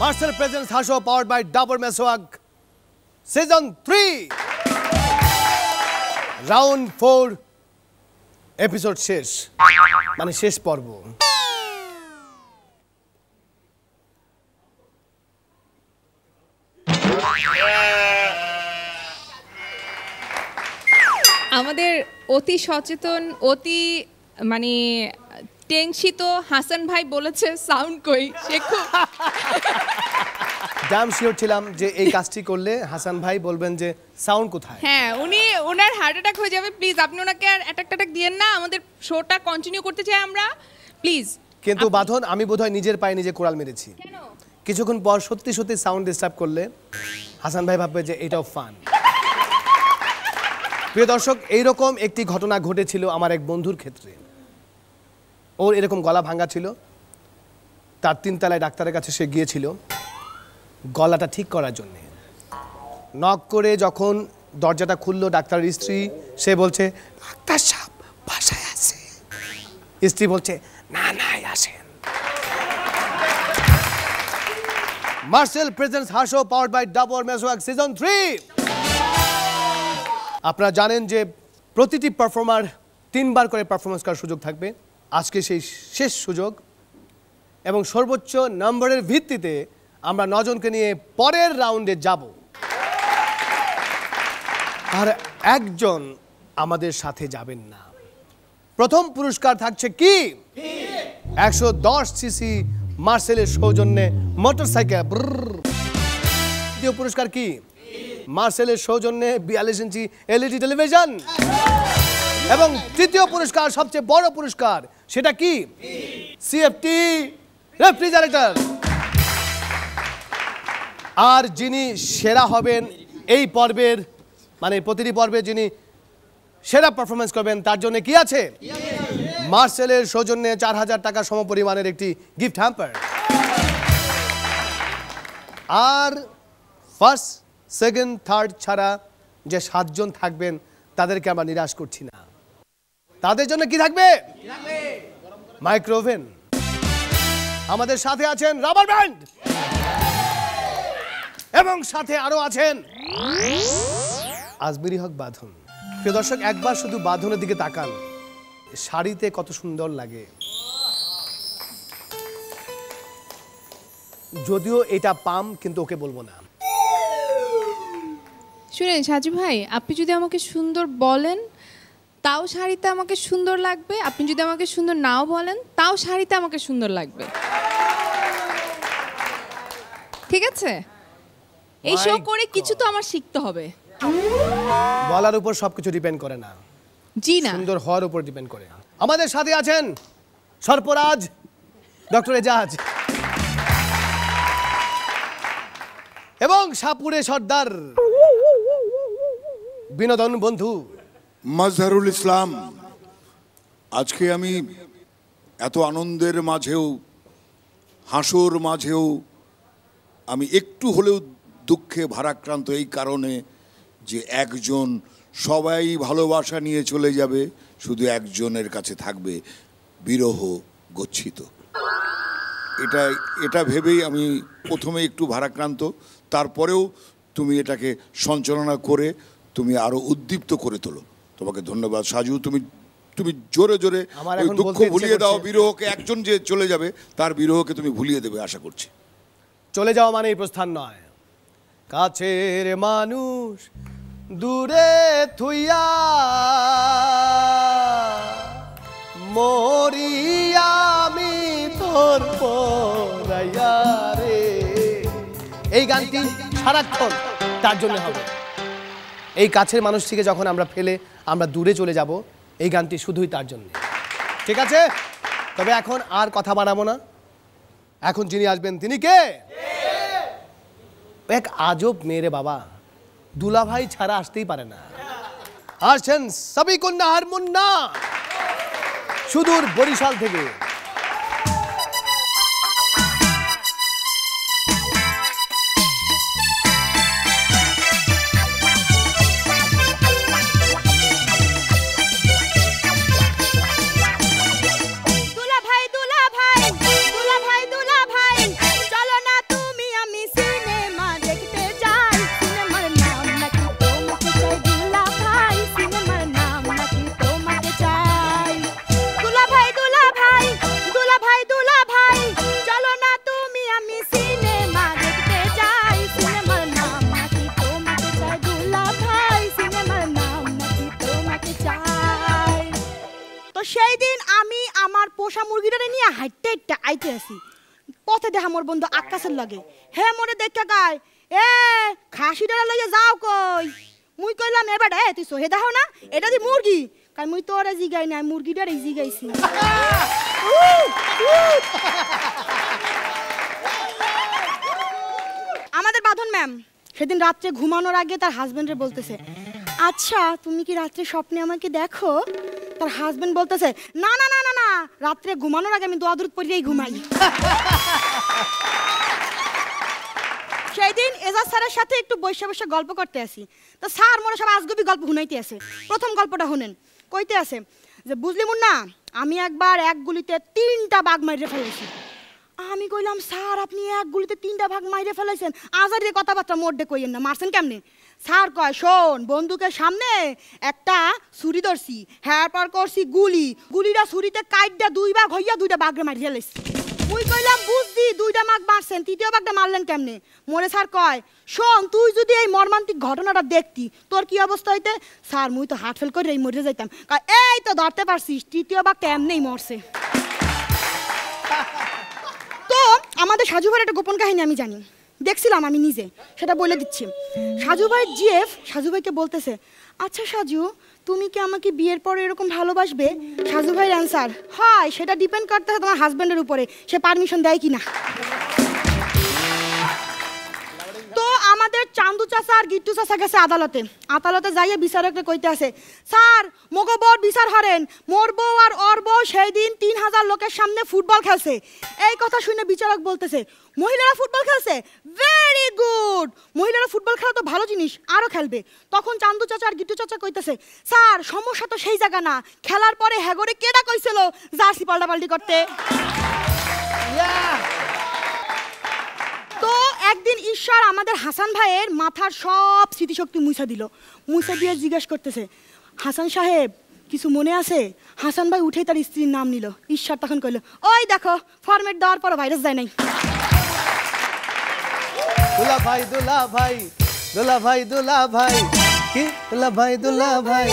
Marcel presents Hasho powered by Dabur Meswag Season 3 Round 4 Episode শেষ মানে শেষ পর্ব আমাদের অতি সচেতন অতি মানে টেনশিত হাসান ভাই বলেছে সাউন্ড কই সে খুব ডাম শিওর ছিলাম যে এই কাজটি করলে হাসান ভাই বলবেন যে সাউন্ড কোথায় হ্যাঁ উনি ওনার হার্ট অ্যাটাক হয়ে যাবে প্লিজ আপনি ওনাকে আর অ্যাটাক দিয়েন না আমাদের শোটা কন্টিনিউ করতে চাই আমরা প্লিজ কিন্তু বাঁধন আমি বোধহয় নিজের পায়ে নিজে কোড়াল মেরেছি কেন কিছুক্ষণ পর সত্যি সত্যি সাউন্ড ডিস্টার্ব করলে হাসান ভাই ভাববে যে এটাও ফান প্রিয় দর্শক এইরকম একটি ঘটনা ঘটেছিল আমার এক বন্ধুর ক্ষেত্রে ওর এরকম গলা ভাঙা ছিল তার 3 তলায় ডাক্তারের কাছে সে গিয়েছিল গলাটা ঠিক করার জন্য নক করে যখন দরজাটা খুললো ডাক্তারের স্ত্রী সে বলছে ডাক্তার সাহেব বাসায় আছে স্ত্রী বলছে না না আসেন Marcel presents Hasho powered by Dabur Meswag Season 3 আপনারা জানেন যে প্রতিটি পারফর্মার 3 বার করে পারফরম্যান্স করার সুযোগ থাকবে আজকে সেই শেষ সুযোগ এবং সর্বোচ্চ নম্বরের ভিত্তিতে আমরা 9 জনকে নিয়ে পরের রাউন্ডে যাব আর একজন আমাদের সাথে যাবেন না প্রথম পুরস্কার থাকছে কি 110 সিসি মার্সেলের সৌজন্যে মোটরসাইকেল দ্বিতীয় পুরস্কার কি মার্সেলের সৌজন্যে 42 ইঞ্চি এলইডি টেলিভিশন এবং তৃতীয় পুরস্কার সবচেয়ে বড় পুরস্কার সেটা কি সিএফটি রেফ্রিজারেটর আর যিনি সেরা হবেন এই পর্বের মানে প্রতিটি পর্বে যিনি সেরা পারফরম্যান্স করবেন তার জন্য কি আছে মার্সেলের সৌজন্যে 4000 টাকা সমপরিমাণের একটি গিফট হ্যাম্পার আর ফার্স্ট সেকেন্ড থার্ড ছাড়া যে 7 জন থাকবেন তাদেরকে আমরা নিরাশ করছি না তাদের জন্য কি থাকবে মাইক্রোওভেন আমাদের সাথে আছেন রাবার ব্যান্ড এবং সাথে আরো আছেন আজমিরি হক বাঁধন প্রিয় দর্শক একবার শুধু বাঁধনের দিকে তাকান শাড়িতে কত সুন্দর লাগে যদিও এটা পাম কিন্তু ওকে বলবো না শুনেন সাজু ভাই আপনি যদি আমাকে সুন্দর বলেন তাও শাড়িতে আমাকে সুন্দর লাগবে আপনি যদি আমাকে সুন্দর নাও বলেন তাও শাড়িতে আমাকে সুন্দর লাগবে ঠিক আছে এই শো করে কিছু তো আমার শিখতে হবে বলার উপর সবকিছু ডিপেন্ড করে না জি না সুন্দর হওয়ার উপর ডিপেন্ড করে আমাদের সাথে আছেন সর্পরাজ ডক্টর এজাজ এবং সাপুরে সর্দার বিনোদন বন্ধু মাজহারুল ইসলাম আজকে আমি এত আনন্দের মাঝেও হাসোর মাঝেও আমি একটু হলেও দুঃখে ভারাক্রান্ত এই কারণে যে একজন সবাই ভালোবাসা নিয়ে চলে যাবে শুধু একজনের কাছে থাকবে বিরহ গচ্ছিত এটা ভেবেই আমি প্রথমে একটু ভারাক্রান্ত তারপরেও তুমি এটাকে সঞ্চালনা করে তুমি আরো উদ্দীপ্ত করে তোলো তোমাকে ধন্যবাদ সাজু তুমি জোরে জোরে দুঃখ ভুলিয়ে দাও বিরহকে একজন যে চলে যাবে তার বিরহকে তুমি ভুলিয়ে দেবে আশা করছি চলে যাওয়া মানে এই প্রস্থান নয় কাছের মানুষ দূরে থুইয়া মরি আমি তোর পরাইয়া রে এই গানটি সারাক্ষণ তার জন্য হবে এই কাছের মানুষটিকে যখন আমরা ফেলে আমরা দূরে চলে যাব এই গানটি শুধুই তার জন্য ঠিক আছে তবে এখন আর কথা বাড়াবো না এখন যিনি আসবেন তিনি কে? এক আজব মেয়ে বাবা, দুলাভাই ছাড়া আসতেই পারে না। আসছেন সাবিকুন নাহার মুন্না, সুদূর বরিশাল থেকে। সেই দিন আমি আমার পোষা মুরগিটারে নিয়ে হাইটে হাইটে আইতে আসি, পথে দেখা মোর বন্ধু আকাশের লাগে। হে মোরে দেখে গায়, এ খাসিটারে লইয়া যাও কই? মুই কইলাম এবার তুই সোহে দেখো না, এটা দি মুরগি। কাই মুই তোরে জিগাই নাই, মুরগিটারে জিগাইছি। আমাদের বাঁধন ম্যাম সেদিন রাত্রে ঘুমানোর আগে তার হাজবেন্ডরে বলতেছে, আচ্ছা তুমি কি রাত্রে স্বপ্নে আমাকে দেখো? তার হাজবেন্ড বলতেছে, না না না না না, রাত্রে ঘুমানোর আগে আমি দোয়া দরুদ পড়িয়েই ঘুমাই। সেই দিন এজাজ স্যারের সাথে একটু বসে বসে গল্প করতে আসি, তো স্যার মোরে সব আজগুবি গল্প শুনাইতে আছে। প্রথম গল্পটা শুনেন, কইতে আছে যে বুঝলি মুন্না, আমি একবার এক গুলিতে 3টা বাঘ মাইরে ফেলেছি। আমি কইলাম, স্যার আপনি এক গুলিতে 3টা বাঘ মাইরে ফেলেছেন, আজারে কথাবার্তা মোডে কইেন না, মারছেন কেমনে? স্যার কয়, শোন, বন্দুকের সামনে একটা ছুরি ধরছি, হ্যাঁ পর করছি গুলিটা ছুরিতে কাইটটা 2 ভাগ হইয়া 2টা বাঘরে মারি ফেলেছি। মুই কইলাম, বুঝদি 2টা বাঘ মারছেন, 3য় বাঘটা মারলেন কেমনে? মোরে স্যার কয়, শোন, তুই যদি এই মর্মান্তিক ঘটনাটা দেখতি তোর কি অবস্থা হইতে? স্যার মুই তো হার্ট ফেল করে এই মরে যাইতাম। কয়, এই তো ধরতে পারছিস, 3য় বাঘটা এমনিই মরছে। তো আমাদের সাজু ভাইয়ের একটা গোপন কাহিনী আমি জানি, দেখছিলাম আমি নিজে, সেটা বলে দিচ্ছি। সাজু ভাই জিএফ সাজু ভাইকে বলতেছে, আচ্ছা সাজু, তুমি কি আমাকে বিয়ের পরে এরকম ভালোবাসবে? সাজু ভাইয়ের অ্যান্সার, হয়, সেটা ডিপেন্ড করতেছে তোমার হাজবেন্ডের উপরে, সে পারমিশন দেয় কিনা। তো আমাদের চান্দু চাচা আর গিট্টু চাচা গেছে আদালতে যাইয়ে বিচারককে কইতে আছে, স্যার মগো বউর বিচার হরেন, মোর বউ আর ওর বউ সেই দিন 3000 লোকের সামনে ফুটবল খেলছে। এই কথা শুনে বিচারক বলতেছে, মহিলারা ফুটবল খেলছে, ভেরি গুড, মহিলারা ফুটবল খেলা তো ভালো জিনিস, আরো খেলবে। তখন চান্দু চাচা আর গিট্টু চাচা কইতেছে, স্যার সমস্যা তো সেই জায়গা না, খেলার পরে হ্যাগরে কেডা কইছিল জার্সি পাল্টাপাল্টি করতে? তো একদিন ঈশ্বর আমাদের হাসান ভাইয়ের মাথার সব স্মৃতিশক্তি মুছা দিল। মুছা দিয়ে জিজ্ঞেস করতেছে, হাসান সাহেব কিছু মনে আছে? হাসান ভাই উঠে তার স্ত্রীর নাম নিল। ঈশ্বর তখন কইল, ওই দেখো, ফরম্যাট দেওয়ার পর ভাইরাস যায় নাই। দুলা ভাই দুলা ভাই দুলা ভাই দুলা ভাই কি দুলা ভাই দুলা ভাই,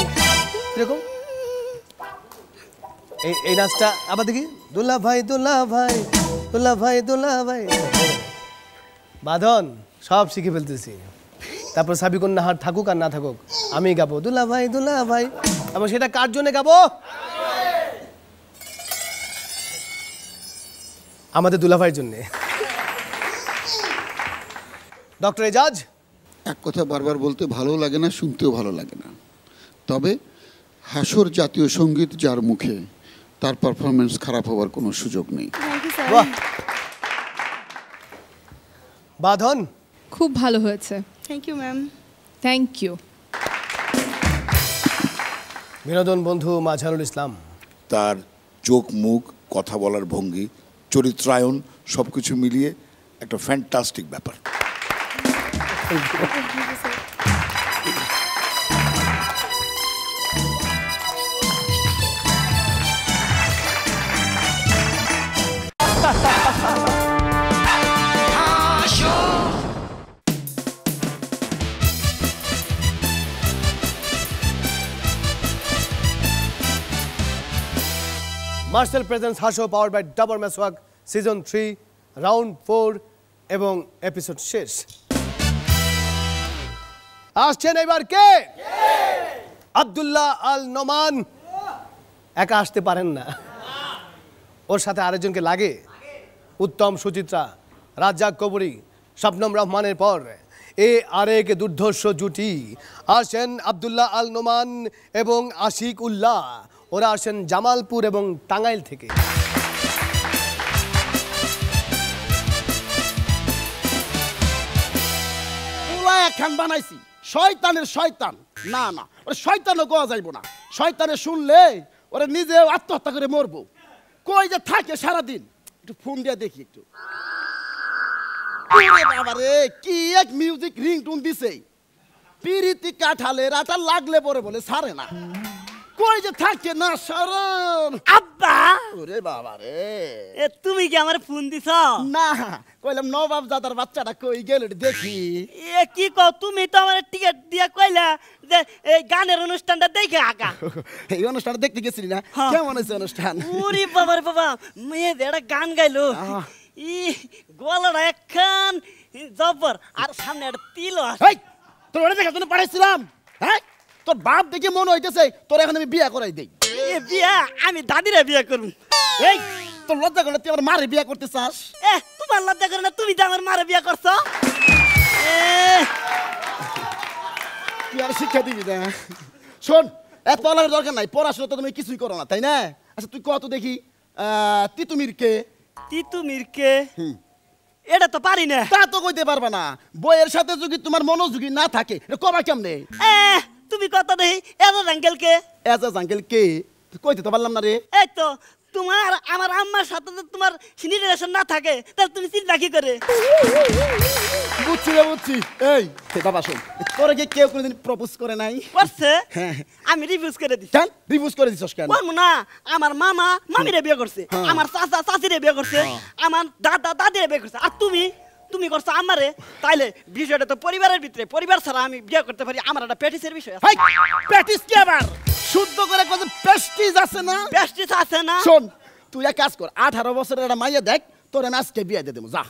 এরকম এই নাচটা আবার দেখি, দুলা ভাই দুলা ভাই দুলা ভাই দুলা ভাই। বাঁধন সব শিখে ফেলতেছি, তারপর সাবিকুন নাহার থাকুক আর না থাকুক আমি গাবো দুলা ভাই দুলা ভাই। এবং সেটা কার জন্য গাবো? আমাদের দুলা ভাইয়ের জন্যে। ডক্টর এজাজ, এক কথা বারবার বলতে ভালো লাগে না, শুনতেও ভালো লাগে না, তবে হাসর জাতীয় সঙ্গীত যার মুখে, তার পারফরমেন্স খারাপ হওয়ার কোনো সুযোগ নেই। বাহ, বাঁধন খুব ভালো হয়েছে। Thank you ma'am. Thank you. বিনোদন বন্ধু মাঝারুল ইসলাম, তার চোখ, মুখ, কথা বলার ভঙ্গি, চরিত্রায়ন সব কিছু মিলিয়ে একটা ফ্যান্টাস্টিক ব্যাপার। মার্শাল প্রেজেন্স হাসো পাওয়ার বাই ডাবর মেসওয়াক সিজন 3 রাউন্ড 4 এবং এপিসোড শেষ। আসছেন এবার কে? আব্দুল্লাহ আল নোমান। একা আসতে পারেন না, ওর সাথে আরেকজনকে লাগে। উত্তম সুচিত্রা, রাজ্জাক কবরী, শবনম রহমানের পর আরেক দুর্ধর্ষ জুটি আসেন আব্দুল্লাহ আল নোমান এবং আশিক উল্লাহ। ওরা আসেন জামালপুর এবং টাঙ্গাইল থেকে। একখান বানাইছি শয়তানের শয়তান। না না, ওরা শয়তানও কোয়া যাইব না। শয়তানে শুনলে ওরা নিজে আত্মহত্যা করে মরবো। কই যে থাকে সারাদিন, একটু ফোন দিয়ে দেখি একটু। বাবা রে, কি এক মিউজিক রিংটোন দিছে। পিরিতি কাঠালের আটা লাগলে পরে বলে সারে না। কই যে থাকে না সারন। আব্বা, ওরে বাবা রে, এ তুমি কি আমার ফোন দিছ? না কইলাম নবাব দাদার বাচ্চাটা কই গেল দেখি। এ কি কও, তুমি তো আমার টিকেট দিয়ে কইলা যে এই গানের অনুষ্ঠানটা দেখে আগা। এই অনুষ্ঠানটা দেখতে গেছিলি না? হ্যাঁ। কেমন হয়েছে অনুষ্ঠান? ওরে বাবা রে বাবা, মেয়ে একটা গান গাইলো। ই গলাটা একখান জব্বর, আর সামনে একটা তিল আছে। এই তোর ওটা দেখার জন্য পাঠাইছিলাম। হ্যাঁ, তোর বাপ দেখে মনে হইতেছে তোর এখন আমি বিয়া করাই দেই। এ বিয়া আমি দাদিরা বিয়া করব। এই তোর লজ্জা করে তুই আমার মারে বিয়া করতে চাস? এ তোমার লজ্জা করে না? তুমি যে আমার মারে বিয়া করছো। এ তুই আর শিক্ষা দিবি না। শোন, এত বলার দরকার নাই, পড়াশোনা তো তুমি কিছুই করো না, তাই না? আচ্ছা তুই কত দেখি তিতুমির কে? তিতুমির কে? এটা তো পারি না। তা তো কইতে পারবা না। বইয়ের সাথে যদি তোমার মনোযোগী না থাকে এটা কবা কেমনে? এ তুমি কত দেখি এজাজ আঙ্কেল কে? এজাজ আঙ্কেল কে? কইতে তো পারলাম না রে। এই তো তোমার আমার আম্মার সাথে তো তোমার রিলেশন না থাকে, তাহলে তুমি চিন্তা কি করে? বুঝছি রে বুঝছি। এই বাবা শোন, তোরে কি কেউ কোনোদিন প্রপোজ করে নাই? করছে, হ্যাঁ। আমি রিভিউজ করে দিছি। কেন রিভিউজ করে দিছস কেন? বলবো না, আমার মামা মামিরে বিয়ে করছে, আমার চাচা চাচিরে বিয়ে করছে, আমার দাদা দাদিরে বিয়ে করছে, আর তুমি করছো আমারে। তাইলে বিষয়টা তো পরিবারের ভিতরে, পরিবার ছাড়া আমি বিয়ে করতে পারি, আমার একটা প্র্যাকটিসের বিষয় আছে। হাই প্র্যাকটিস কি আবার? শুদ্ধ করে কত প্রেস্টিজ আছে না? প্র্যাকটিস আছে না? শোন, তুই এক কাজ কর, 18 বছরের একটা মাইয়া দেখ, তোর আমি আজকে বিয়ে দিয়ে দেবো, যা।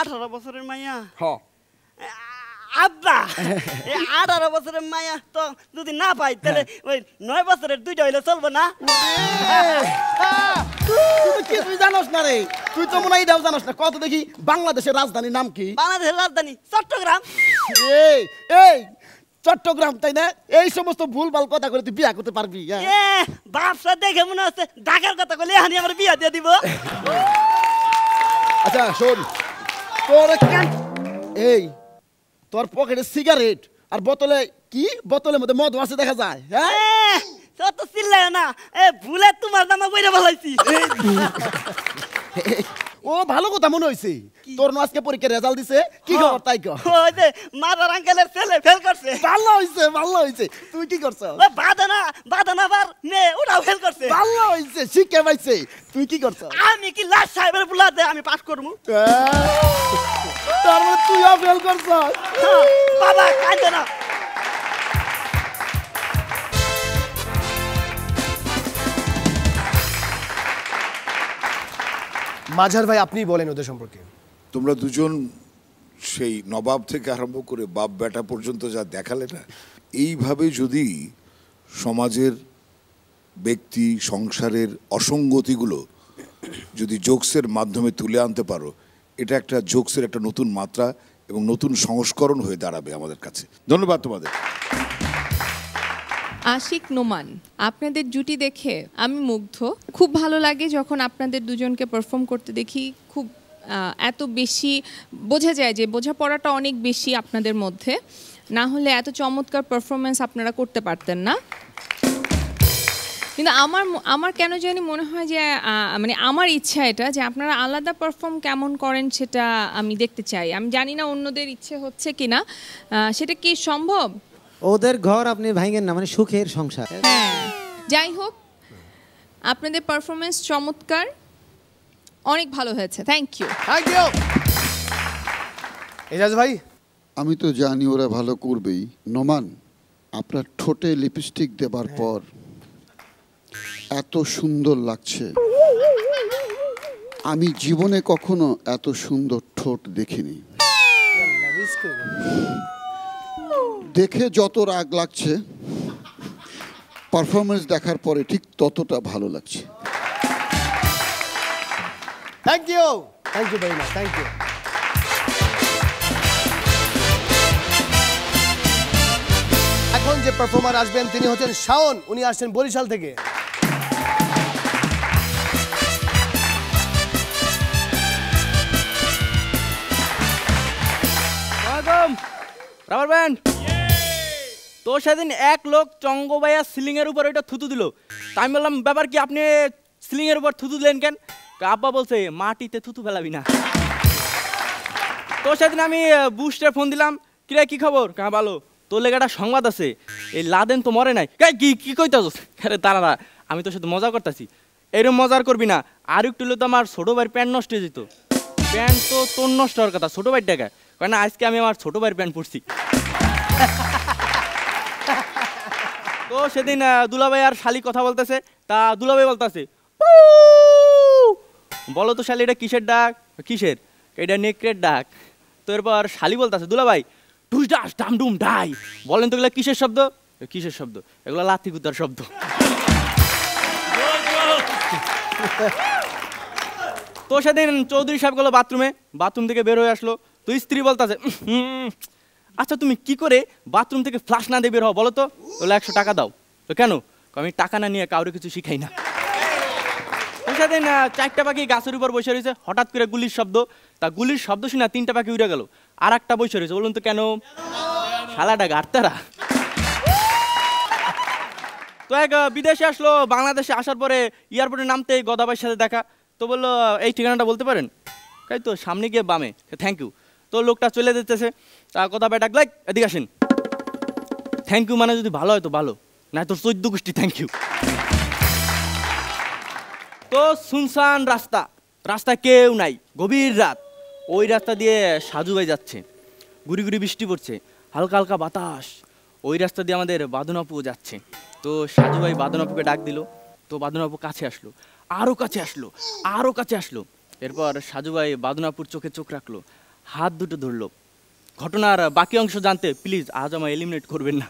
18 বছরের মাইয়া? হ। আব্বা, এই 18 বছরের মাইয়া তো যদি না পাই, তাহলে ওই 9 বছরের দুইটা হইলে চলবে না? তুই জানোস না রে? তুই তো মনে হয় এটাও জানোস না। কত দেখি বাংলাদেশের রাজধানীর নাম কি? বাংলাদেশের রাজধানী চট্টগ্রাম। এই এই চট্টগ্রাম, তাই না? এই সমস্ত ভুলভাল কথা করে তুই বিয়া করতে পারবি? এ বাপসা দেখে মনে হচ্ছে ঢাকার কথা বলে এখানে আমার বিয়া দিয়ে দিব। আচ্ছা শোন, তোর এই তোর পকেটে সিগারেট আর বোতলে কি? বোতলের মধ্যে মদ আছে দেখা যায়। হ্যাঁ, তত চিল্লায় না, এ ভুলে তোমার নামে বইরে বলাইছি। ও ভালো কথা মনে হইছে। তোর না আজকে পরীক্ষার রেজাল্ট দিছে, কি খবর তাই কর? ওই যে মাদার আঙ্কেলের ছেলে ফেল করছে। ভালো হইছে, ভালো হইছে। তুই কি করছ? ও বাদানা বার মেয়ে ওটাও ফেল করছে। ভালো হইছে, শিক্ষা পাইছে। তুই কি করছ? আমি কি লাশ সাহেবের বুলাতে আমি পাস করবো? তার মানে তুইও ফেল করছ? বাবা কাঁদে না। মাঝার ভাই, আপনি বলেন ওদের সম্পর্কে। তোমরা দুজন সেই নবাব থেকে আরম্ভ করে বাপ বেটা পর্যন্ত যা দেখালে না, এইভাবে যদি সমাজের ব্যক্তি সংসারের অসঙ্গতিগুলো যদি জোকসের মাধ্যমে তুলে আনতে পারো, এটা একটা জোকসের একটা নতুন মাত্রা এবং নতুন সংস্করণ হয়ে দাঁড়াবে আমাদের কাছে। ধন্যবাদ তোমাদের। আশিক নোমান, আপনাদের জুটি দেখে আমি মুগ্ধ। খুব ভালো লাগে যখন আপনাদের দুজনকে পারফর্ম করতে দেখি। খুব এত বেশি বোঝা যায় যে বোঝাপড়াটা অনেক বেশি আপনাদের মধ্যে, না হলে এত চমৎকার পারফরমেন্স আপনারা করতে পারতেন না। কিন্তু আমার কেন জানি মনে হয় যে মানে আমার ইচ্ছা এটা যে আপনারা আলাদা পারফর্ম কেমন করেন সেটা আমি দেখতে চাই। আমি জানি না অন্যদের ইচ্ছে হচ্ছে কিনা, সেটা কি সম্ভব? ওদের ঘর আপনি ভাঙেন না, মানে সুখের সংসার। হ্যাঁ, যাই হোক, আপনাদের পারফরমেন্স চমৎকার, অনেক ভালো হয়েছে। Thank you. Thank you. Ejaz ভাই, আমি তো জানি ওরা ভালো করবেই। নোমান, আপনার ঠোঁটে লিপস্টিক দেবার পর এত সুন্দর লাগছে, আমি জীবনে কখনো এত সুন্দর ঠোঁট দেখিনি। দেখে যত রাগ লাগছে, পারফরমেন্স দেখার পরে ঠিক ততটা ভালো লাগছে। Thank you. Thank you very much, thank you. এখন যে পারফর্মার আসবেন তিনি হচ্ছেন শাওন, উনি আসছেন বরিশাল থেকে। রাবার ব্যান্ড তো সেদিন এক লোক চঙ্গবাইয়া সিলিং এর উপর ওইটা থুতু দিল, তাই আমি বললাম ব্যাপার কি, আপনি সিলিং এর উপর থুতু দিলেন কেন? আব্বা বলছে মাটিতে থুতু ফেলাবি না। তো সেদিন আমি বুস্টার ফোন দিলাম, কিরে কি খবর? ভালো। তোর লেগে একটা সংবাদ আছে, এই লাদেন তো মরে নাই। কি কি কইতাছ? আরে দাঁড়া, আমি তোর সাথে মজা করতেছি। এরকম মজার করবি না, আর একটু হলে তো আমার ছোট ভাইয়ের প্যান্ট নষ্ট হয়ে যেত। প্যান্ট তো তোর নষ্ট হওয়ার কথা, ছোট ভাইয়ের টাকা। কারণ আজকে আমি আমার ছোট ভাইয়ের প্যান্ট পরছি। তো সেদিন দুলাভাই আর শালি কথা বলতেছে, তা দুলাভাই বলতেছে বলো তো শালি এটা কিসের ডাক? কিসের? এটা নেকড়ের ডাক। তো এরপর শালি বলতেছে দুলাভাই টুস ডাস ডাম ডুম ডাই, বলেন তো এগুলো কিসের শব্দ? কিসের শব্দ? এগুলো লাথি গুতার শব্দ। তো সেদিন চৌধুরী সাহেব গেলো বাথরুমে, বাথরুম থেকে বের হয়ে আসলো। তো স্ত্রী বলতেছে আচ্ছা তুমি কি করে বাথরুম থেকে ফ্লাশ না দিয়ে বের হও বলো তো? বলে 100 টাকা দাও। তো কেন? আমি টাকা না নিয়ে কাউরে কিছু শিখাই না। তো সেদিন 4টা পাখি গাছের উপর বসে রয়েছে, হঠাৎ করে গুলির শব্দ। তা গুলির শব্দ শুনে 3টা পাখি উড়ে গেল, আর একটা বসে রয়েছে। বলুন তো কেন? শালাটা গাড়তারা। তো এক বিদেশে আসলো, বাংলাদেশে আসার পরে এয়ারপোর্টে নামতে গদাবাইয়ের সাথে দেখা। তো বললো এই ঠিকানাটা বলতে পারেন? তাই তো সামনে গিয়ে বামে। Thank you. তো লোকটা চলে যেতেছে, তা গদাবাই ডাকলাই এদিকে আসেন। থ্যাংক ইউ মানে যদি ভালো হয় তো ভালো, না তোর 14 গোষ্ঠী থ্যাংক ইউ। তো শুনশান রাস্তা, রাস্তায় কেউ নাই, গভীর রাত। ওই রাস্তা দিয়ে সাজু ভাই যাচ্ছে, গুড়ি গুড়ি বৃষ্টি পড়ছে, হালকা হালকা বাতাস। ওই রাস্তা দিয়ে আমাদের বাদনাপু যাচ্ছে। তো সাজু ভাই বাদনাপুকে ডাক দিল। তো বাদনাপু কাছে আসলো, আরও কাছে আসলো, আরও কাছে আসলো। এরপর সাজু ভাই বাদনাপুর চোখে চোখ রাখলো, হাত দুটো ধরলো। ঘটনার বাকি অংশ জানতে প্লিজ আজ আমায় এলিমিনেট করবেন না।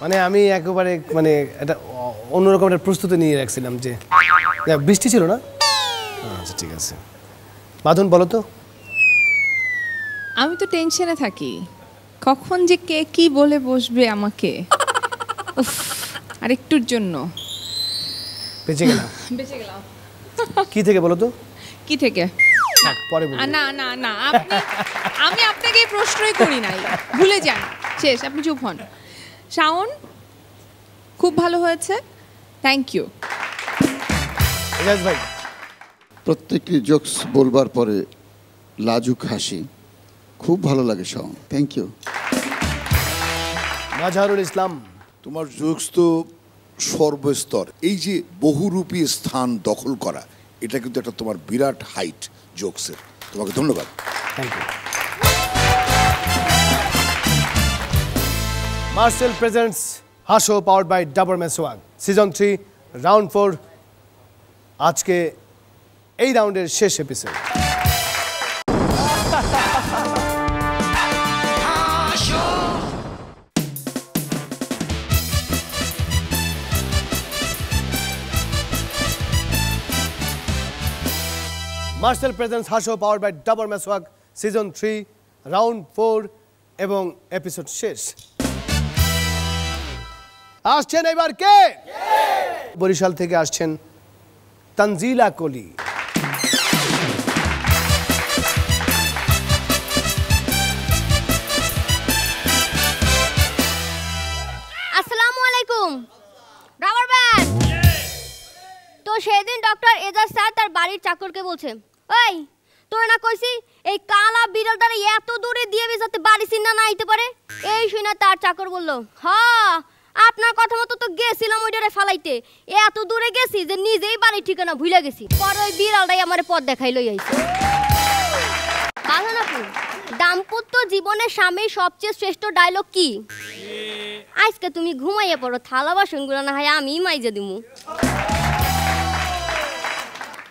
মানে আমি একেবারে মানে এটা অন্যরকম একটা প্রস্তুতি নিয়ে রাখছিলাম যে বৃষ্টি ছিল না। আচ্ছা ঠিক আছে, বাঁধন বলো তো। আমি তো টেনশনে থাকি, কখন যে কে কি বলে বসবে আমাকে। উফ, আরেকটুর জন্য বেঁচে গেলাম। বেঁচে গেলাম। কি থেকে বলো তো? কি থেকে? পরে বলবো। না না না, আমি আপনাকে এই প্রশ্নই করি নাই, ভুলে যান, শেষ, আপনি চুপ হন। শাওন খুব ভালো হয়েছে, থ্যাংক ইউ। এজাজ ভাই, প্রত্যেকটি জোকস বলবার পরে লাজুক হাসি, খুব ভালো লাগে শাওন, থ্যাংক ইউ। মাজহারুল ইসলাম, তোমার জোকস তো সর্বস্তর, এই যে বহুরূপী স্থান দখল করা, এটা কিন্তু একটা তোমার বিরাট হাইট জোকসের। তোমাকে ধন্যবাদ, thank you. Marcel presents Haso powered by Dabur Meswak season 3 round 4, আজকে এই রাউন্ডের শেষ episode. Marcel presents Haso powered by Dabur Meswak season 3 round 4 এবং এপিসোড শেষ। আসছেন এবার কে? বরিশাল থেকে আসছেন তানজিলা কলি। আসসালামু আলাইকুম রাবার ব্যান্ড। তো সেদিন ডক্টর এজাজ স্যার তার বাড়ির চাকরকে বলছে, ওই তোর না কইছি এই কালা বিড়ালটারে এত দূরে দিয়ে যাতে বাড়ি চিন্না না আইতে পারে। এই শুনে তার চাকর বলল, হ্যাঁ আপনার কথা মতো তো গেছিলাম ওইটারে ফালাইতে, এত দূরে গেছি যে নিজেই বাড়ির ঠিকানা ভুলে গেছি। পরে ওই বিড়ালটাই আমার পথ দেখাই লই আইছে। আপু, দাম্পত্য জীবনের স্বামীর সবচেয়ে শ্রেষ্ঠ ডায়লগ কি? আজকে তুমি ঘুমাইয়া পড়ো, থালা বাসনগুলো না হয় আমি মাইজে দিমু।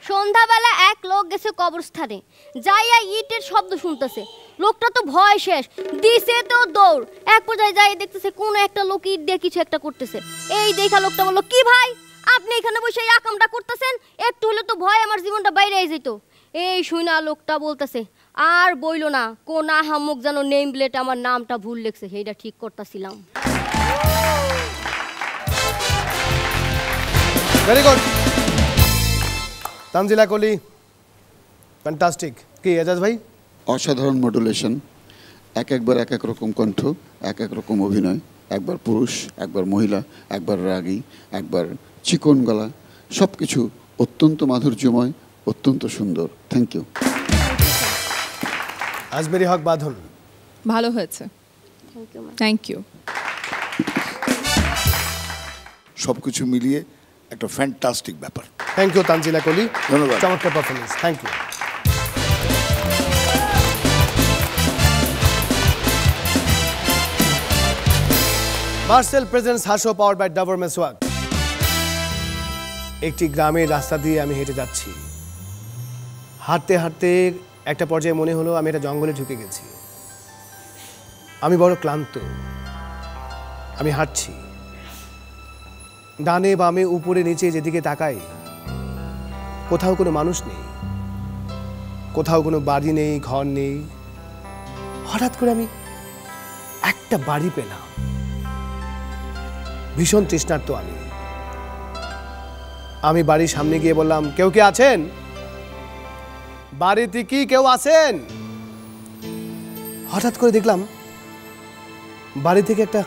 সন্ধ্যাবেলা এক লোক গেছে কবরস্থানে, যাইয়া ইটের শব্দ শুনতেছে, লোকটা তো ভয় শেষ, দিছে তো দৌড়। এক পর্যায়ে যাই দেখতেছে কোন একটা লোক ইট দিয়ে কিছু একটা করতেছে। এই দেখা লোকটা বললো, কি ভাই আপনি এখানে বসে এই আকামটা করতেছেন? একটু হলে তো ভয় আমার জীবনটা বাইরে যেত। এই শুনা লোকটা বলতেছে, আর বইলো না, কোন আহাম্মক যেন নেম প্লেট আমার নামটা ভুল লেখছে, সেইটা ঠিক করতেছিলাম। ভেরি গুড তানজিলা কলি, ফ্যান্টাস্টিক। কি এজাজ ভাই? অসাধারণ মডুলেশন, একবার এক এক রকম কণ্ঠ, এক এক রকম অভিনয়, একবার পুরুষ, একবার মহিলা, একবার রাগী, একবার চিকন গলা, সব কিছু অত্যন্ত মাধুর্যময়, অত্যন্ত সুন্দর। Thank you. আজমেরি হক বাঁধন, ভালো হয়েছে, থ্যাংক ইউ। সব কিছু মিলিয়ে একটা ফ্যান্টাস্টিক ব্যাপার। থ্যাংক ইউ তানজিলা কলি, ধন্যবাদ। চমৎকার performance, thank you. Marcel presents হাসো পাওয়ার বাই ডাবর মেসওয়াক। একটি গ্রামের রাস্তা দিয়ে আমি হেঁটে যাচ্ছি। হাঁটতে হাঁটতে একটা পর্যায়ে মনে হলো আমি একটা জঙ্গলে ঢুকে গেছি। আমি বড় ক্লান্ত। আমি হাঁটছি, ডানে বামে উপরে নিচে যেদিকে তাকাই কোথাও কোনো মানুষ নেই, কোথাও কোনো বাড়ি নেই, ঘর নেই। হঠাৎ করে আমি একটা বাড়ি পেলাম। ভীষণ তৃষ্ণার্ত আমি বাড়ির সামনে গিয়ে বললাম, কেউ কি আছেন? বাড়িতে কি কেউ আছেন? হঠাৎ করে দেখলাম বাড়ি থেকে একটা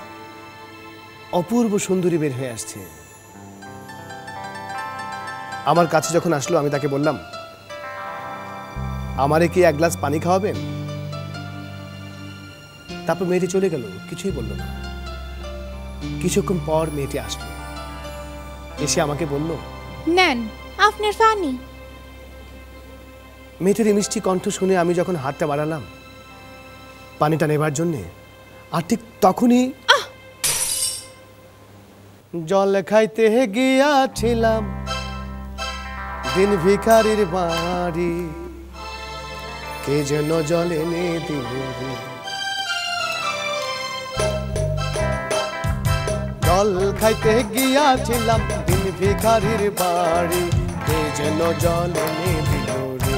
অপূর্ব সুন্দরী বের হয়ে আসছে। আমার কাছে যখন আসলো আমি তাকে বললাম, আমারে কি এক গ্লাস পানি খাওয়াবেন? তারপর মেয়েটি চলে গেল, কিছুই বলল না। কিছুক্ষণ পর মেয়েটি আসলো, এসে আমাকে বলল, নেন আপনার পানি। মেয়েটির মিষ্টি কণ্ঠ শুনে আমি যখন হাতটা বাড়ালাম পানিটা নেবার জন্যে, আর ঠিক তখনই জল খাইতে গিয়াছিলাম দিন ভিখারির বাড়ি, কে যেন জল এনে দিল। জল খাইতে গিয়াছিলাম দিন ভিখারির বাড়ি, কে যেন জল এনে দিল রে।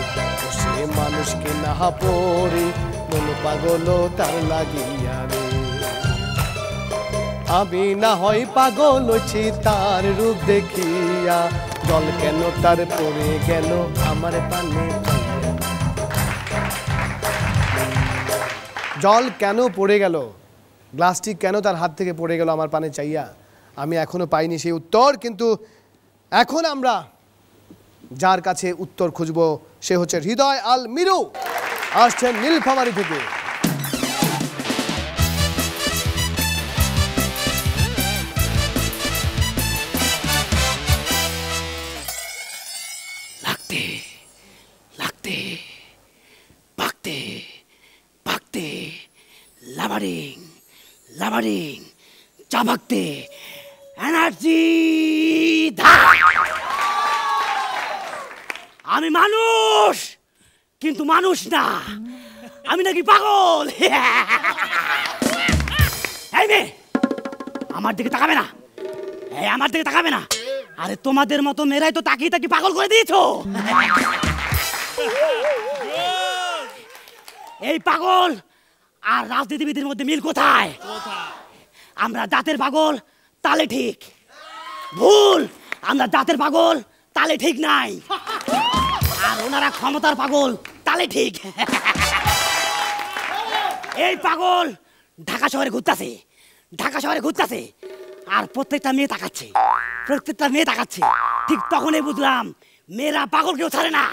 সে মানুষকে না পড়ে মন পাগল তার লাগিয়া রে। আমি না হয় পাগল হচ্ছি তার রূপ দেখিয়া, জল কেন তার পড়ে গেল আমার পানে। জল কেন পড়ে গেল, গ্লাসটি কেন তার হাত থেকে পড়ে গেল আমার পানে চাইয়া, আমি এখনো পাইনি সেই উত্তর। কিন্তু এখন আমরা যার কাছে উত্তর খুঁজবো সে হচ্ছে হৃদয় আল মিরু, আসছেন নীলফামারী থেকে। লাগতে লাগতে পাকতে পাকতে লাভারিং লাভারিং চাবাকতে এনার্জি। আমি মানুষ কিন্তু মানুষ না, আমি নাকি পাগল। এই মেয়ে আমার দিকে তাকাবে না, এই আমার দিকে তাকাবে না। আরে তোমাদের মতো মেয়েরাই তো তাকিয়ে তাকিয়ে পাগল করে দিয়েছো। এই পাগল আর রাজনীতিবিদের মধ্যে মিল কোথায়? আমরা দাঁতের পাগল তালে ঠিক, ভুল। আমরা দাঁতের পাগল তালে ঠিক নাই, আর ওনারা ক্ষমতার পাগল তালে ঠিক। এই পাগল ঢাকা শহরে ঘুরতেছে, ঢাকা শহরে ঘুরতেছে, আর প্রত্যেকটা মেয়ে তাকাচ্ছে, প্রত্যেকটা মেয়ে তাকাচ্ছে। ঠিক তখনই বুঝলাম মেয়েরা পাগল কেউ ছাড়ে না।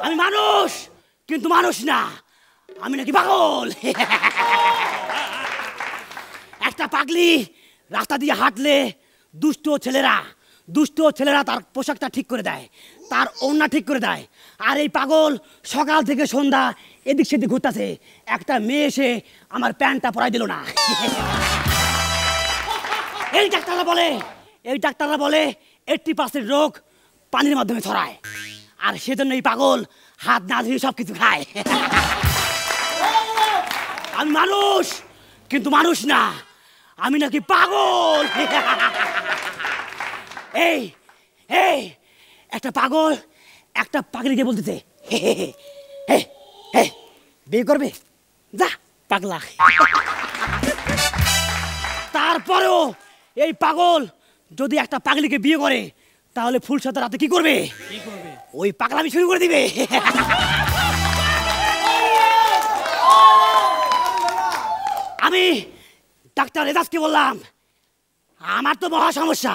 আমি মানুষ কিন্তু মানুষ না, আমি নাকি পাগল। একটা পাগলি রাস্তা দিয়ে হাঁটলে দুষ্ট ছেলেরা তার পোশাকটা ঠিক করে দেয়, তার ওড়না ঠিক করে দেয়। আর এই পাগল সকাল থেকে সন্ধ্যা এদিক সেদিক ঘুরতেছে, একটা মেয়ে এসে আমার প্যান্টটা পরাই দিল না। এই ডাক্তাররা বলে 80% রোগ পানির মাধ্যমে ছড়ায়, আর সেজন্য এই পাগল হাত না ধুয়ে সব কিছু খায়। আমি মানুষ কিন্তু মানুষ না, আমি নাকি পাগল। এই এই একটা পাগল একটা পাগলিকে বলতেছে বিয়ে করবে, যা পাগলা। তারপরেও এই পাগল যদি একটা পাগলিকে বিয়ে করে তাহলে ফুলসাতে রাতে কি করবে? ওই পাগলামি শুরু করে দিবে। আমি ডাক্তার এজাজকে বললাম, আমার তো মহা সমস্যা,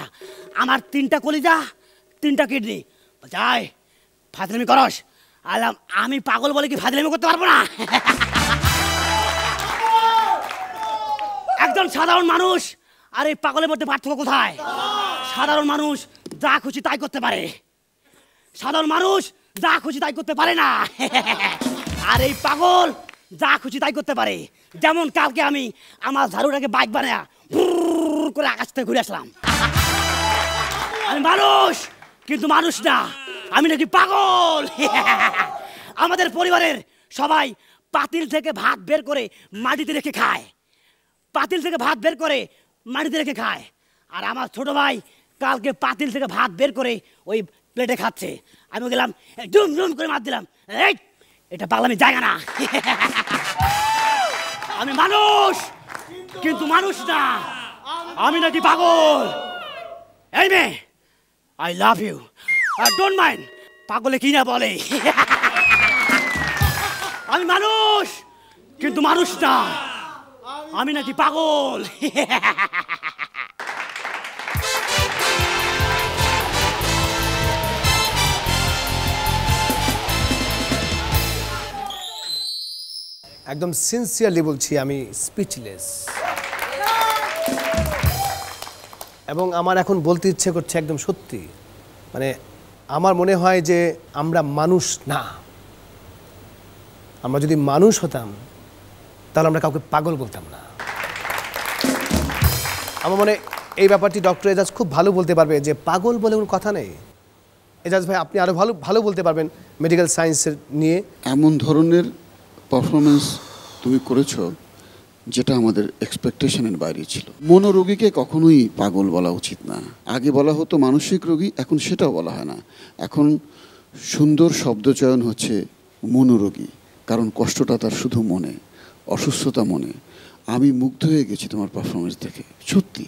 আমার 3টা কলিজা 3টা কিডনি। যাই ফাজলামি করস? আলাম আমি পাগল বলে কি ফাজলামি করতে পারবো না? একজন সাধারণ মানুষ আর এই পাগলের মধ্যে পার্থক্য কোথায়? সাধারণ মানুষ যা খুশি তাই করতে পারে, সাধারণ মানুষ যা খুশি তাই করতে পারে না। আর এই পাগল যা খুশি তাই করতে পারে। যেমন কালকে আমি আমার ঝাড়ুটাকে বাইক বানায়া করে আকাশ থেকে ঘুরে আসলাম। আমি মানুষ কিন্তু মানুষ না, আমি নাকি পাগল। আমাদের পরিবারের সবাই পাতিল থেকে ভাত বের করে মাটিতে রেখে খায়, পাতিল থেকে ভাত বের করে মাটিতে রেখে খায়। আর আমার ছোট ভাই কালকে পাতিল থেকে ভাত বের করে ওই প্লেটে খাচ্ছে। আমি গেলাম ডুম ডুম করে মার দিলাম, এই এটা পাগলামি জায়গা না। আমি মানুষ কিন্তু মানুষ না, আমি নাকি পাগল। এই মেয়ে, আই লাভ ইউ, আর ডোন্ট মাইন্ড পাগলে কি না বলে। আমি মানুষ কিন্তু মানুষ না, আমি নাকি পাগল। একদম সিনসিয়ারলি বলছি, আমি স্পিচলেস। এবং আমার এখন বলতে ইচ্ছে করছে একদম সত্যি, মানে আমার মনে হয় যে আমরা মানুষ না। আমরা যদি মানুষ হতাম তাহলে আমরা কাউকে পাগল বলতাম না। আমার মনে এই ব্যাপারটি ডক্টর এজাজ খুব ভালো বলতে পারবে যে পাগল বলে কোনো কথা নেই। এজাজ ভাই আপনি আরও ভালো বলতে পারবেন মেডিকেল সায়েন্সের নিয়ে। এমন ধরনের পারফরমেন্স তুমি করেছো যেটা আমাদের এক্সপেকটেশনের বাইরে ছিল। মনোরোগীকে কখনোই পাগল বলা উচিত না। আগে বলা হতো মানসিক রোগী, এখন সেটাও বলা হয় না। এখন সুন্দর শব্দচয়ন হচ্ছে মনোরোগী, কারণ কষ্টটা তার শুধু মনে, অসুস্থতা মনে। আমি মুগ্ধ হয়ে গেছি তোমার পারফরমেন্স দেখে, সত্যি।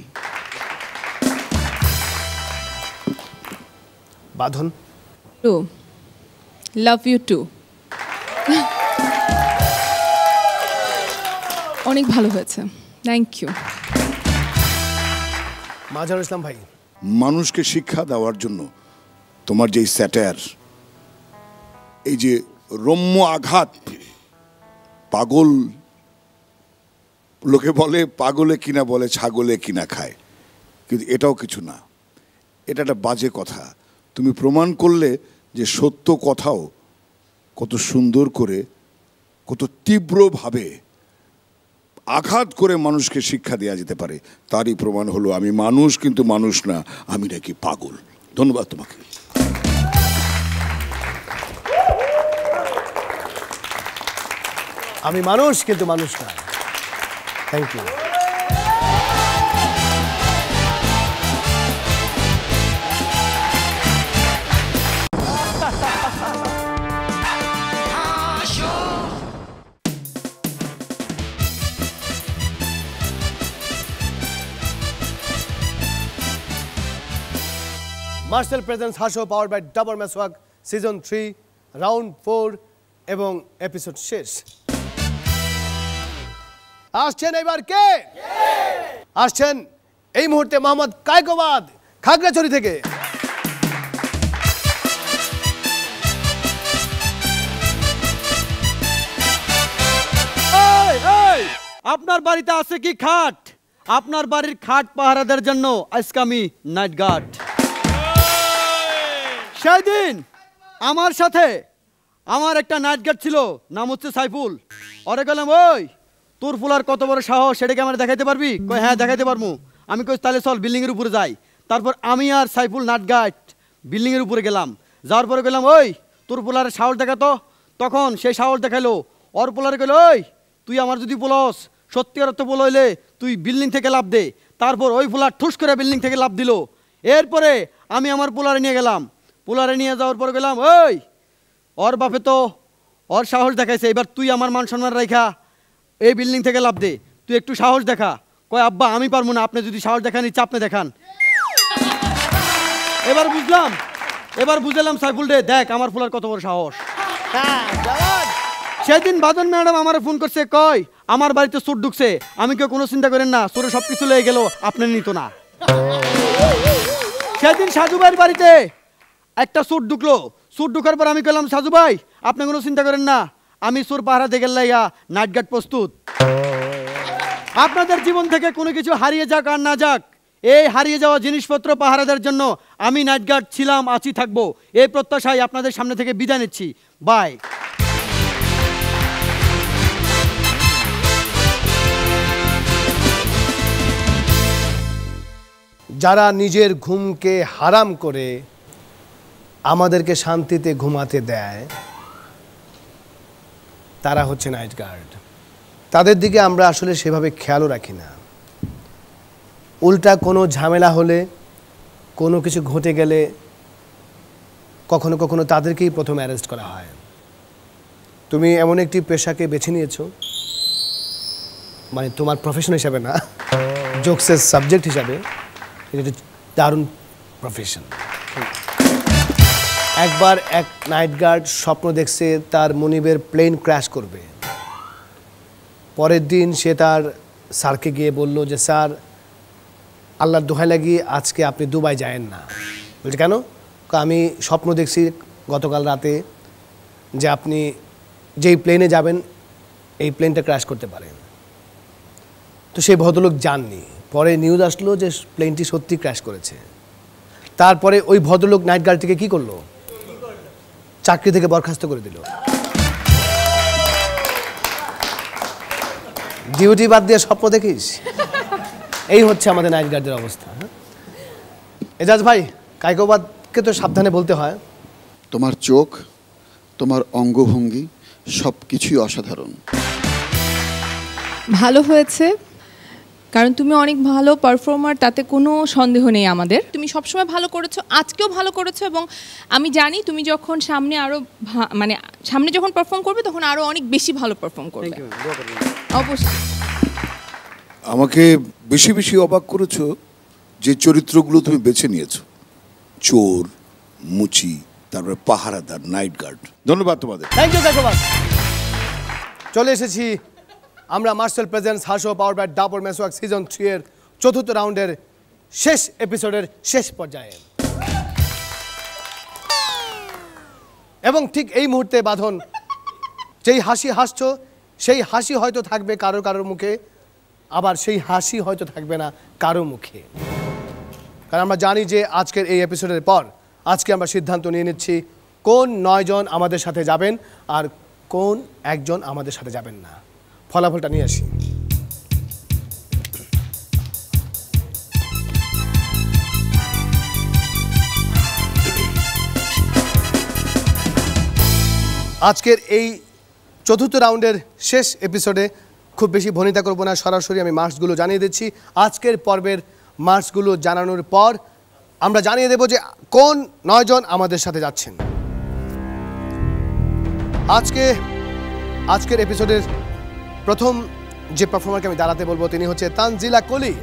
বাঁধন, লাভ ইউ টু। অনেক ভালো হয়েছে, থ্যাংক ইউ। মাজারুল ইসলাম ভাই, মানুষকে শিক্ষা দেওয়ার জন্য তোমার যে স্যাটায়ার, এই যে রম্য আঘাত, পাগল লোকে বলে পাগলে কিনা বলে ছাগলে কিনা খায়, কিন্তু এটাও কিছু না, এটা একটা বাজে কথা। তুমি প্রমাণ করলে যে সত্য কথাও কত সুন্দর করে, কত তীব্রভাবে আঘাত করে মানুষকে শিক্ষা দেওয়া যেতে পারে। তারই প্রমাণ হলো আমি মানুষ কিন্তু মানুষ না, আমি নাকি পাগল। ধন্যবাদ তোমাকে। আমি মানুষ কিন্তু মানুষ না, থ্যাংক ইউ। মার্শাল প্রেজেন্স হাসো পাওয়ার বাই ডাবর মেসওয়াক সিজন 3 রাউন্ড 4 এবং এপিসোড শেষ। আসছেন এবার কে? আসছেন এই মুহূর্তে মোহাম্মদ কায়কোবাদ খাগড়াছড়ি থেকে। আপনার বাড়িতে আছে কি খাট? আপনার বাড়ির খাট পাহারাদের জন্য আজকে আমি নাইট গার্ড। সেই দিন আমার সাথে আমার একটা নাইট গার্ড ছিল, নাম হচ্ছে সাইফুল। ওরে গেলাম, ওই তোর ফুলার কত বড় সাহস, সেটাকে আমার দেখাইতে পারবি? কই হ্যাঁ দেখাইতে পারবো। আমি কই তাহলে চল বিল্ডিংয়ের উপরে যাই। তারপর আমি আর সাইফুল নাইট গার্ড বিল্ডিংয়ের উপরে গেলাম। যাওয়ার পরে গেলাম, ওই তোর পোলারে সাহস দেখাতো। তখন সেই সাহস দেখাইলো, ওর পোলারে কইল, ওই তুই আমার যদি বলস সত্যিকার অর্থ বল হইলে তুই বিল্ডিং থেকে লাফ দে। তারপর ওই পোলার ঠুস করে বিল্ডিং থেকে লাফ দিল। এরপরে আমি আমার পোলারে নিয়ে গেলাম। পোলারে নিয়ে যাওয়ার পরে গেলাম, ওই ওর বাপে তো ওর সাহস দেখাইছে, এবার তুই আমার মান সম্মান রেখা এই বিল্ডিং থেকে লাফ দে, তুই একটু সাহস দেখা। কয় আব্বা আমি পারবো না, আপনি যদি সাহস দেখান ইচ্ছা আপনি দেখান। এবার বুঝলাম সাইফুল রে, দেখ আমার পোলার কত বড় সাহস। সেদিন বাদন ম্যাডাম আমার ফোন করছে, কয় আমার বাড়িতে চোর ঢুকছে। আমি কেউ কোনো চিন্তা করেন না, চোরে সব কিছু লেগে গেল, আপনি নিত না। সেদিন সাজু ভাইয়ের বাড়িতে একটা চোর ঢুকলো। চোর ঢুকার পর আমি কইলাম, সাজু ভাই আপনি কোনো চিন্তা করেন না, আমি চোর পাহারা দেখে লাইয়া নাইট গার্ড প্রস্তুত। আপনাদের জীবন থেকে কোনো কিছু হারিয়ে যাক আর না যাক, এই হারিয়ে যাওয়া জিনিসপত্র পাহারাদের জন্য আমি নাইট গার্ড ছিলাম, আছি, থাকবো। এই প্রত্যাশায় আপনাদের সামনে থেকে বিদায় নিচ্ছি। বাই। যারা নিজের ঘুমকে হারাম করে আমাদেরকে শান্তিতে ঘুমাতে দেয় তারা হচ্ছে নাইট গার্ড। তাদের দিকে আমরা আসলে সেভাবে খেয়ালও রাখি না। উল্টা কোনো ঝামেলা হলে, কোনো কিছু ঘটে গেলে কখনো কখনো তাদেরকেই প্রথম অ্যারেস্ট করা হয়। তুমি এমন একটি পেশাকে বেছে নিয়েছো, মানে তোমার প্রফেশন হিসাবে না, জোকসের সাবজেক্ট হিসাবে, এটা দারুণ প্রফেশন। একবার এক নাইট গার্ড স্বপ্ন দেখছে তার মনিবের প্লেন ক্র্যাশ করবে। পরের দিন সে তার স্যারকে গিয়ে বলল যে স্যার আল্লাহর দোহাই লাগিয়ে আজকে আপনি দুবাই যায়েন না। বলছে কেন? আমি স্বপ্ন দেখছি গতকাল রাতে যে আপনি যেই প্লেনে যাবেন এই প্লেনটা ক্র্যাশ করতে পারেন। তো সেই ভদ্রলোক যাননি। পরে নিউজ আসলো যে প্লেনটি সত্যি ক্র্যাশ করেছে। তারপরে ওই ভদ্রলোক নাইট গার্ডটিকে কি করলো? চাকরি থেকে বরখাস্ত করে দিল। ডিউটি বাদ দিয়ে স্বপ্ন দেখিস? এই হচ্ছে আমাদের নাইট গার্ডের অবস্থা। এজাজ ভাই, কায়কোবাদকে তো সাবধানে বলতে হয়। তোমার চোখ, তোমার অঙ্গভঙ্গি সব কিছুই অসাধারণ। ভালো হয়েছে, কারণ তুমি অনেক ভালো পারফর্মার, তাতে কোনো সন্দেহ নেই আমাদের। তুমি সবসময় ভালো করেছো, আজকেও ভালো করেছো, এবং আমি জানি তুমি যখন সামনে আরো মানে সামনে যখন পারফর্ম করবে তখন আরো অনেক বেশি ভালো পারফর্ম করবে। অবশ্যই। আমাকে বেশি বেশি অবাক করেছো যে চরিত্রগুলো তুমি বেছে নিয়েছো, চোর, মুচি, তারপরে পাহারাদার, নাইট গার্ড। ধন্যবাদ তোমাদের। Thank you Kaikobad. চলে এসেছি আমরা মার্শাল প্রেজেন্টস হাসো পাওয়ার বাই ডাবর মেসওয়াক সিজন 3 এর চতুর্থ রাউন্ডের শেষ এপিসোডের শেষ পর্যায়ে। এবং ঠিক এই মুহূর্তে বাঁধন, যেই হাসি হাসছো সেই হাসি হয়তো থাকবে কারো কারোর মুখে, আবার সেই হাসি হয়তো থাকবে না কারো মুখে। কারণ আমরা জানি যে আজকের এই এপিসোডের পর আজকে আমরা সিদ্ধান্ত নিয়ে নিচ্ছি কোন 9 জন আমাদের সাথে যাবেন আর কোন একজন আমাদের সাথে যাবেন না। ফলাফলটা নিয়ে আসি। আজকের এই চতুর্থ রাউন্ডের শেষ এপিসোডে খুব বেশি ভনিতা করব না, সরাসরি আমি মার্কসগুলো জানিয়ে দিচ্ছি। আজকের পর্বের মার্কসগুলো জানানোর পর আমরা জানিয়ে দেব যে কোন 9 জন আমাদের সাথে যাচ্ছেন। আজকের এপিসোডের প্রথম যে পারফর্মারকে আমি দাঁড়াতে বলবো তিনি হচ্ছে তানজিলা কলি।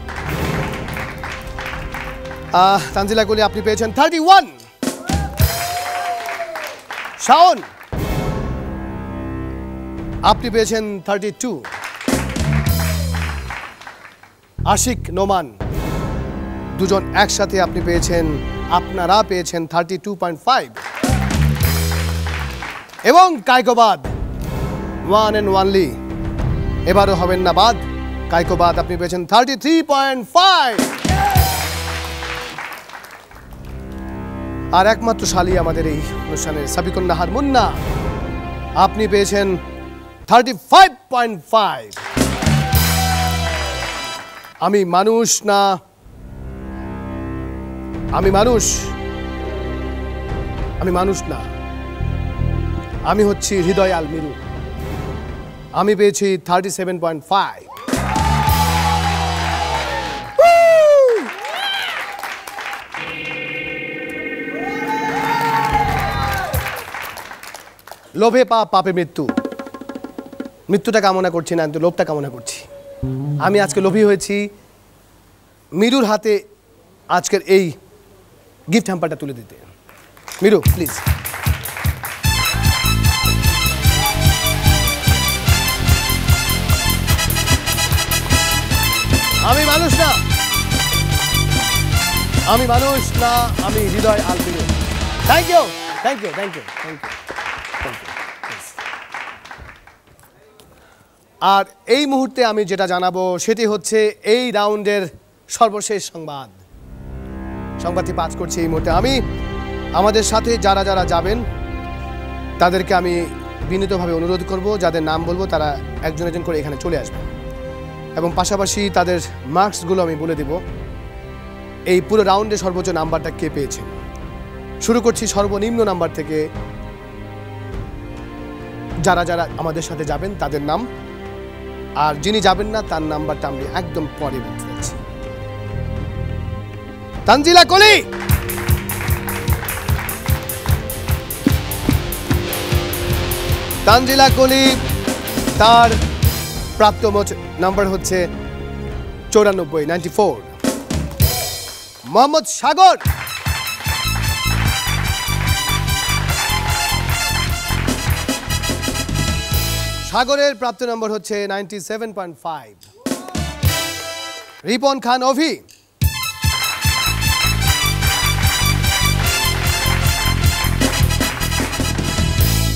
তানজিলা কলি, আপনি পেয়েছেন 31। শাওন, আপনি পেয়েছেন 32। আশিক, নোমান, দুজন একসাথে আপনারা পেয়েছেন 32.5। এবং কায়কোবাদ, ওয়ান অ্যান্ড ওয়ানলি, এবারও হবেন না বাদ। কায়কোবাদ, আপনি পেয়েছেন 33.5। আর একমাত্র শালী আমাদের এই অনুষ্ঠানের সাবিকুন নাহার মুন্না, আপনি পেয়েছেন 35.5। আমি মানুষ না, আমি মানুষ না, আমি হচ্ছি হৃদয় আল মিরু। আমি পেয়েছি 37.5। লোভে পাপ, পাপে মৃত্যু। মৃত্যুটা কামনা করছি না, কিন্তু লোভটা কামনা করছি। আমি আজকে লোভী হয়েছি মিরুর হাতে আজকের এই গিফট হ্যাম্পারটা তুলে দিতে। মিরু প্লিজ। আমি মানুষ না, আমি মানুষ না, আমি Hridoy Al Miru. Thank you, thank you, thank you, thank you. আর এই মুহূর্তে আমি যেটা জানাবো সেটি হচ্ছে এই রাউন্ডের সর্বশেষ সংবাদ। সংবাদটি পাঠ করছি এই মুহূর্তে। আমি আমাদের সাথে যারা যারা যাবেন তাদেরকে আমি বিনীতভাবে অনুরোধ করব, যাদের নাম বলবো তারা একজন একজন করে এখানে চলে আসবে, এবং পাশাপাশি তাদের মার্কসগুলো আমি বলে দেব এই পুরো রাউন্ডে সর্বোচ্চ নাম্বারটা কে পেয়েছে। শুরু করছি সর্বনিম্ন নাম্বার থেকে। যারা যারা আমাদের সাথে যাবেন তাদের নাম, আর যিনি যাবেন না তার নাম্বারটা আমি একদম পরে বলতে যাচ্ছি। তানজিলা কলি, তানজিলা কলি, তার প্রাপ্ত নাম্বার হচ্ছে 94। মোহাম্মদ সাগর, সাগরের প্রাপ্ত নম্বর হচ্ছে 97.5। রিপন খান অভি,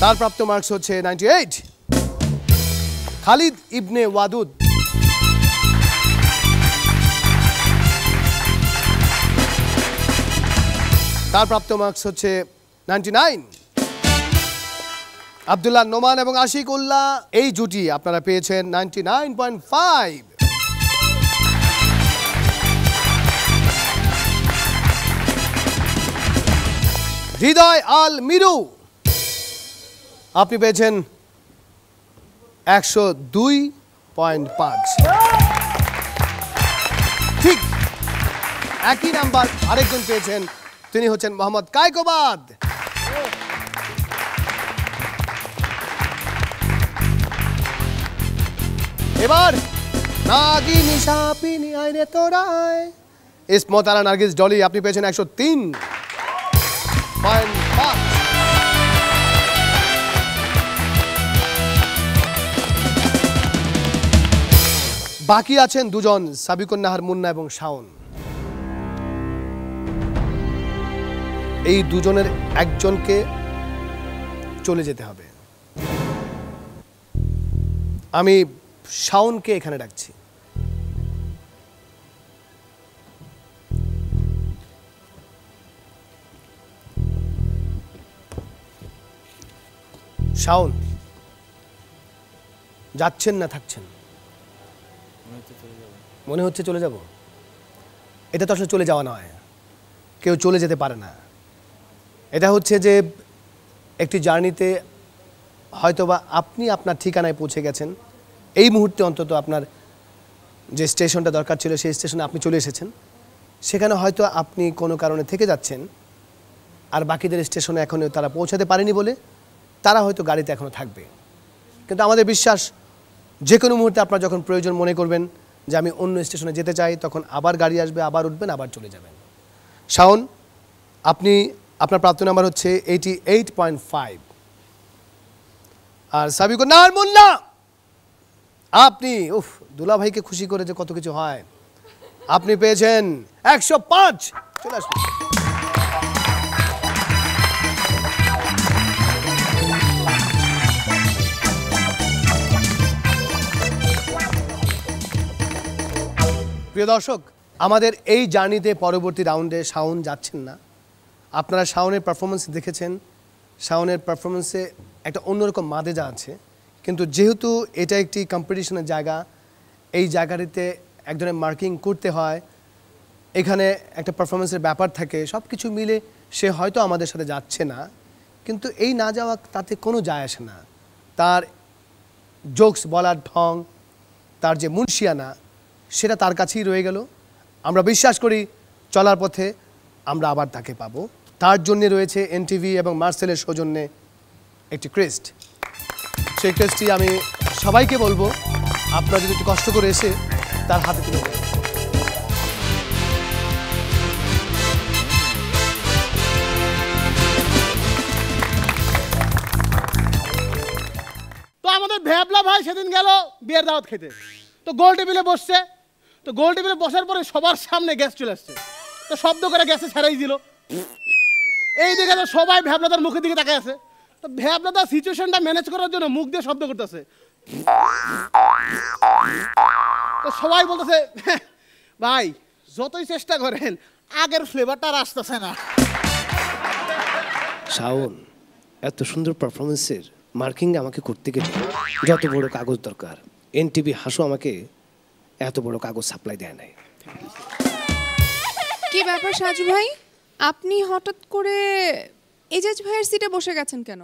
তার প্রাপ্ত মার্কস হচ্ছে 98। খালিদ ইবনে ওয়াদুদ, তার প্রাপ্ত মার্কস হচ্ছে 99। আব্দুল্লাহ নোমান এবং আশিক উল্লাহ, এই জুটি আপনারা পেয়েছেন 99.5। হৃদয় আল মিরু, আপনি পেয়েছেন 102.5। ঠিক একই নাম্বার আরেকজন পেয়েছেন, তিনি হচ্ছেন মোহাম্মদ কায়কোবাদ। এবার নাগিনী সাপিনী আইনে তোরায় ইসমত আলা নার্গিস ডলি, আপনি পেয়েছেন 103.5। বাকি আছেন দুজন, সাবিকুন নাহার মুন্না এবং শাওন। এই দুজনের একজনকে চলে যেতে হবে। আমি শাওনকে এখানে ডাকছি। শাওন, যাচ্ছেন না থাকছেন? মনে হচ্ছে চলে যাব। এটা তো আসলে চলে যাওয়া নয়, কেউ চলে যেতে পারে না। এটা হচ্ছে যে একটি জার্নিতে হয়তোবা আপনি আপনার ঠিকানায় পৌঁছে গেছেন, এই মুহূর্তে অন্তত আপনার যে স্টেশনটা দরকার ছিল সেই স্টেশনে আপনি চলে এসেছেন। সেখানে হয়তো আপনি কোনো কারণে থেকে যাচ্ছেন, আর বাকিদের স্টেশনে এখনও তারা পৌঁছাতে পারেনি বলে তারা হয়তো গাড়িতে এখনও থাকবে। কিন্তু আমাদের বিশ্বাস, যে কোনো মুহূর্তে আপনার যখন প্রয়োজন মনে করবেন যে আমি অন্য স্টেশনে যেতে চাই, তখন আবার গাড়ি আসবে, আবার উঠবেন, আবার চলে যাবেন। শাওন, আপনি আপনার প্রাপ্ত নাম্বার হচ্ছে 88.5। আর সাবিকুন নাহার মুন্না, আপনি দুলা ভাইকে খুশি করে যে কত কিছু হয়, আপনি পেয়েছেন 105। চলে আসুন। প্রিয় দর্শক, আমাদের এই জার্নিতে পরবর্তী রাউন্ডে শাওন যাচ্ছেন না। আপনারা শাওনের পারফরমেন্স দেখেছেন, শাওনের পারফরমেন্সে একটা অন্যরকম মাদেজা আছে। কিন্তু যেহেতু এটা একটি কম্পিটিশনের জায়গা, এই জায়গাটিতে এক ধরনের মার্কিং করতে হয়, এখানে একটা পারফরমেন্সের ব্যাপার থাকে, সব কিছু মিলে সে হয়তো আমাদের সাথে যাচ্ছে না। কিন্তু এই না যাওয়া তাতে কোনো যায় আসে না। তার জোকস বলার ঢং, তার যে মুনশিয়ানা, সেটা তার কাছেই রয়ে গেল। আমরা বিশ্বাস করি চলার পথে আমরা আবার তাকে পাবো। তার জন্য রয়েছে এনটিভি এবং মার্সেলের সৌজন্যে একটি ক্রেস্ট। সেই ক্রেস্টটি আমি সবাইকে বলবো, আপনারা যদি একটু কষ্ট করে এসে তার হাতে তুলে দেন। তো আমাদের ভ্যাবলা ভাই সেদিন গেল বিয়ের দাওয়াত খেতে, তো গোল টেবিলে বসছে। তো গোল টেবিলে বসার পরে সবার সামনে গ্যাস চলে আসছে, তো শব্দ করে গ্যাসে ছাড়াই দিল। এই দিকে তো সবাই ভ্যাবলাদার মুখের দিকে তাকায় আছে। তো ভ্যাবলাদার সিচুয়েশনটা ম্যানেজ করার জন্য মুখ দিয়ে শব্দ করতেছে। তো সবাই বলতেছে, ভাই যতই চেষ্টা করেন আগের ফ্লেভারটা আর আসতেছে না। শাওন, এত সুন্দর পারফরমেন্সের মার্কিং আমাকে করতে গেলে যত বড় কাগজ দরকার, এনটিভি হাসু আমাকে এত বড় কাগজ সাপ্লাই দেয় নাই। কি ব্যাপার সাজু ভাই, আপনি হঠাৎ করে এজাজ ভাইয়ের সিটে বসে গেছেন কেন?